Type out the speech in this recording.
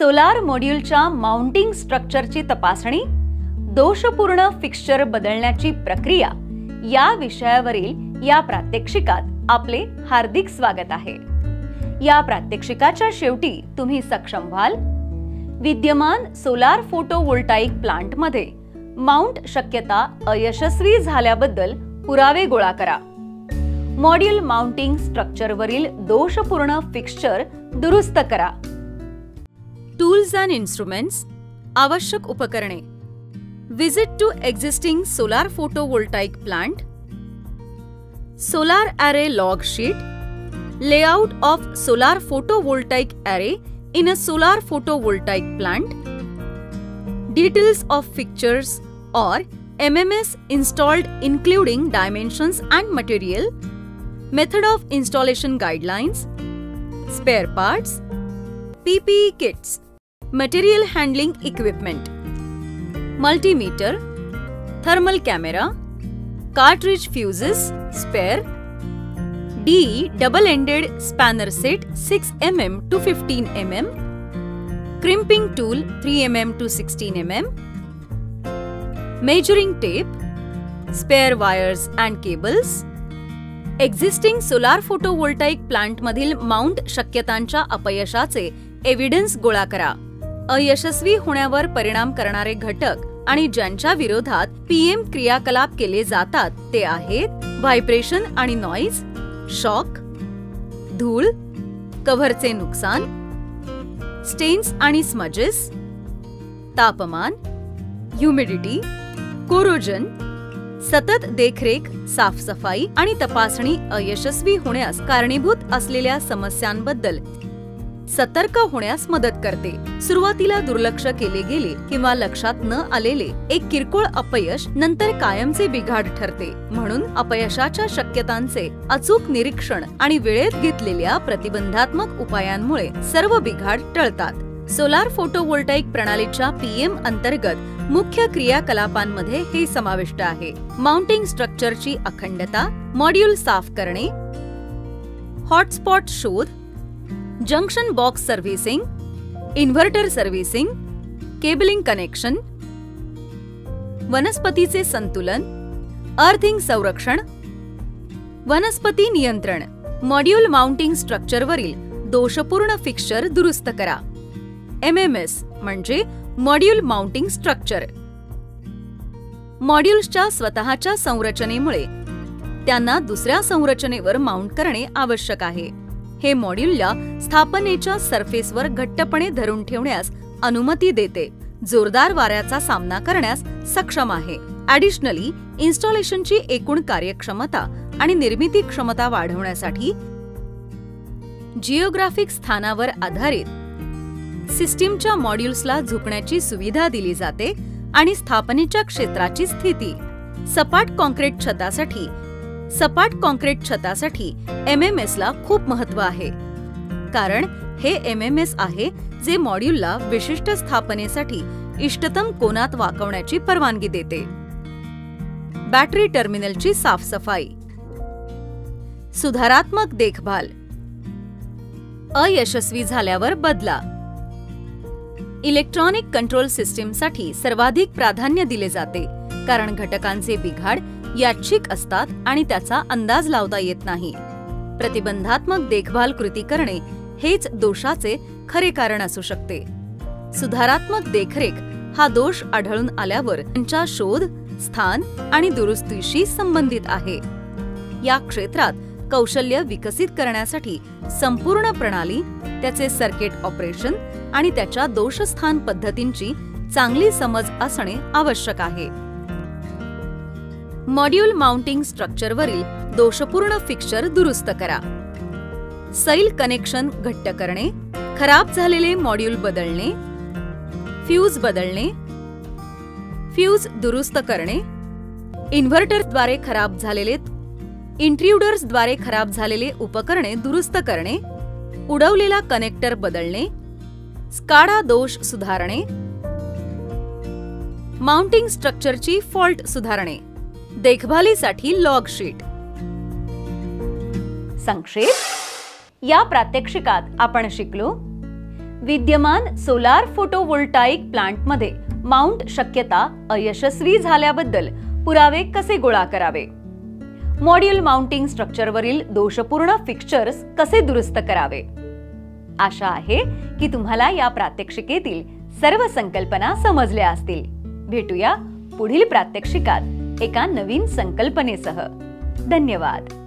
Solar मॉड्यूलच्या mounting स्ट्रक्चरची तपासणी, दोषपूर्ण फिक्स्चर बदलण्याची प्रक्रिया या विषयावरील या प्रात्यक्षिकात आपले हार्दिक स्वागत आहे। या प्रात्यक्षिकाच्या शेवटी तुम्ही सक्षम व्हाल विद्यमान सोलार फोटोव्होल्टाइक प्लांटमध्ये माउंट शक्यता अयशस्वी झाल्याबद्दल पुरावे गोळा करा। मॉड्यूल माउंटिंग स्ट्रक्चरवरील दोषपूर्ण फिक्स्चर दुरुस्त करा। टूल्स अँड इन्स्ट्रुमेंट्स, आवश्यक उपकरणे, visit to existing solar photovoltaic plant, solar array log sheet, layout of solar photovoltaic array in a solar photovoltaic plant, details of fixtures or MMS installed including dimensions and material, method of installation guidelines, spare parts, PPE kits, material handling equipment, multimeter, thermal camera, cartridge fuses, spare, D double-ended spanner set 6 mm to 15 mm, crimping tool 3 mm to 16 mm, measuring tape, spare wires and cables. Existing solar photovoltaic plant मधील mount शक्यतांच्या अपयशाचे evidence गोळा करा। अयशस्वी होण्यावर परिणाम करणारे घटक आणि ज्यांच्या विरोधात पीएम क्रियाकलाप केले जातात ते आहेत व्हायब्रेशन आणि नॉइज, शॉक, धूळ, कव्हरचे नुकसान, स्टेन्स आणि स्मजेस, तापमान, ह्युमिडिटी, कोरोजन, सतत देखरेख, साफसफाई आणि तपासणी अयशस्वी होण्यास कारणीभूत असलेल्या समस्यांबद्दल सतर्क होण्यास मदत करते। सुरुवातीला दुर्लक्ष केले गेले किंवा लक्षात न आलेले एक किरकोळ अपयश नंतर कायमचे बिघाड ठरते। म्हणून अपयशाच्या शक्यतांचे अचूक निरीक्षण आणि वेळेत घेतलेल्या प्रतिबंधात्मक उपायांमुळे सर्व बिघाड टळतात। सोलार फोटोव्होल्टाइक प्रणालीच्या पीएम अंतर्गत मुख्य क्रियाकलापांमध्ये हे समाविष्ट आहे: माउंटिंग स्ट्रक्चरची अखंडता, मॉड्यूल साफ करणे, हॉटस्पॉट शोध, junction box servicing, inverter servicing, cabling connection, वनस्पतीचे संतुलन, अर्थिंग संरक्षण, वनस्पती नियंत्रण। मॉड्यूल माउंटिंग स्ट्रक्चरवरील दोषपूर्ण फिक्स्चर दुरुस्त करा। MMS म्हणजे मॉड्यूल माउंटिंग स्ट्रक्चर। मॉड्यूल्सच्या स्वतःच्या संरचनेमुळे त्यांना दुसऱ्या संरचनेवर माउंट करणे आवश्यक आहे। हे मॉड्यूलला स्थापनेच्या सरफेसवर घट्टपणे धरून ठेवण्यास अनुमती देते, जोरदार वाऱ्याचा सामना करण्यास सक्षम आहे। ॲडिशनली, इन्स्टॉलेशनची एकूण कार्यक्षमता आणि निर्मिती क्षमता वाढवण्यासाठी जिओग्राफिक स्थानावर आधारित सिस्टीमच्या मॉड्यूल्सला झुकण्याची सुविधा दिली जाते आणि स्थापनेच्या क्षेत्राची स्थिती। सपाट कॉन्क्रीट छतासाठी MMS ला खूप महत्त्व आहे, कारण हे MMS आहे जे मॉड्यूलला विशिष्ट स्थापनेसाठी इष्टतम कोनात वाकवण्याची परवानगी देते। बॅटरी टर्मिनलची साफसफाई, सुधारात्मक देखभाल, अयशस्वी झाल्यावर बदला। इलेक्ट्रॉनिक कंट्रोल सिस्टीमसाठी सर्वाधिक प्राधान्य दिले जाते, कारण घटकांचे बिघाड यादृच्छिक असतात आणि त्याचा अंदाज लावता येत नाही। प्रतिबंधात्मक देखभाल कृती करणे हेच दोषाचे खरे कारण असू शकते। सुधारात्मक देखरेख हा दोष आढळून आल्यावर त्यांच्या शोध, स्थान आणि दुरुस्तीशी संबंधित आहे। या क्षेत्रात कौशल्य विकसित करण्यासाठी संपूर्ण प्रणाली, त्याचे सर्किट ऑपरेशन आणि त्याच्या दोषस्थान पद्धतींची चांगली समज असणे आवश्यक आहे। मॉड्यूल माउंटिंग स्ट्रक्चरवरील दोषपूर्ण फिक्स्चर दुरुस्त करा। सैल कनेक्शन घट्ट करणे, खराब झालेले मॉड्यूल बदलणे, फ्यूज बदलणे, फ्यूज दुरुस्त करणे, इन्व्हर्टरद्वारे खराब झालेले उपकरणे दुरुस्त करणे, उडवलेला कनेक्टर बदलणे, स्काडा दोष सुधारणे, माउंटिंग स्ट्रक्चरची फॉल्ट सुधारणे, देखभालीसाठी लॉग शीट। संक्षेप, या प्रात्यक्षिकात आपण शिकलो विद्यमान सोलार फोटोव्होल्टाईक प्लांटमध्ये माउंट शक्यता अयशस्वी झाल्याबद्दल पुरावे कसे गोळा करावे? मॉड्यूल माउंटिंग स्ट्रक्चरवरील दोषपूर्ण फिक्स्चर्स कसे दुरुस्त करावे? आशा आहे की तुम्हाला या प्रात्यक्षिकेतील सर्व संकल्पना समजल्या असतील. भेटूया पुढील प्रात्यक्षिकात एका नवीन संकल्पनेसह. धन्यवाद.